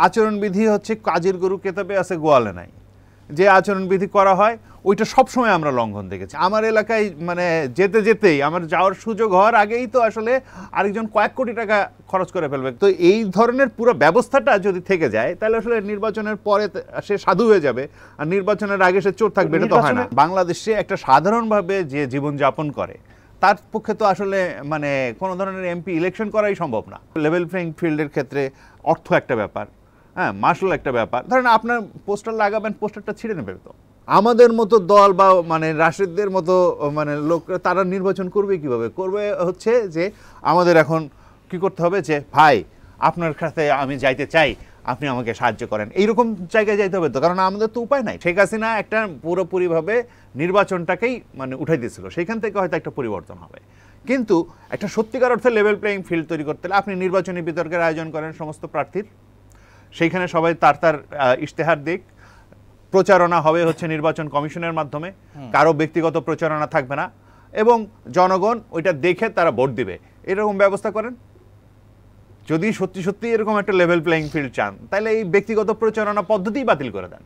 আচরণবিধি হচ্ছে কাজের গরু কেতাবে আছে গোয়ালে নাই। যে আচরণবিধি করা হয় ওইটা সবসময় আমরা লঙ্ঘন দেখেছি। আমার এলাকায় মানে যেতে যেতেই আমার যাওয়ার সুযোগ হওয়ার আগেই তো আসলে আরেকজন কয়েক কোটি টাকা খরচ করে ফেলবে। তো এই ধরনের পুরো ব্যবস্থাটা যদি থেকে যায় তাহলে আসলে নির্বাচনের পরে সে সাধু হয়ে যাবে, আর নির্বাচনের আগে সে চোর থাকবে, এটা তো হয় না। বাংলাদেশে একটা সাধারণভাবে যে জীবনযাপন করে তার পক্ষে তো আসলে মানে কোনো ধরনের এমপি ইলেকশন করাই সম্ভব না। লেভেল প্লেইং ফিল্ডের ক্ষেত্রে অর্থ একটা ব্যাপার, হ্যাঁ, মার্শাল একটা ব্যাপার। ধরেন আপনার পোস্টার লাগাবেন, পোস্টারটা ছিঁড়ে নেবে। তো আমাদের মতো দল বা মানে রাশিদদের মতো মানে লোক তারা নির্বাচন করবে কিভাবে? করবে হচ্ছে যে আমাদের এখন কি করতে হবে যে ভাই আপনার কাছে আমি যাইতে চাই, আপনি আমাকে সাহায্য করেন, এইরকম জায়গায় যাইতে হবে। তো কারণ আমাদের তো উপায় নাই। শেখ হাসিনা একটা পুরোপুরিভাবে নির্বাচনটাকেই মানে উঠাই দিয়েছিল, সেইখান থেকে হয়তো একটা পরিবর্তন হবে। কিন্তু একটা সত্যিকার অর্থে লেভেল প্লেইং ফিল্ড তৈরি করতে হলে আপনি নির্বাচনী বিতর্কের আয়োজন করেন সমস্ত প্রার্থীর, সেইখানে সবাই তার তার ইশতেহার দিক, প্রচারণা হবে হচ্ছে নির্বাচন কমিশনের মাধ্যমে, কারো ব্যক্তিগত প্রচারণা থাকবে না, এবং জনগণ ওইটা দেখে তারা ভোট দিবে, এরকম ব্যবস্থা করেন। যদি সত্যি সত্যি এরকম একটা লেভেল প্লেইং ফিল্ড চান তাহলে এই ব্যক্তিগত প্রচারণা পদ্ধতিই বাতিল করে দেন।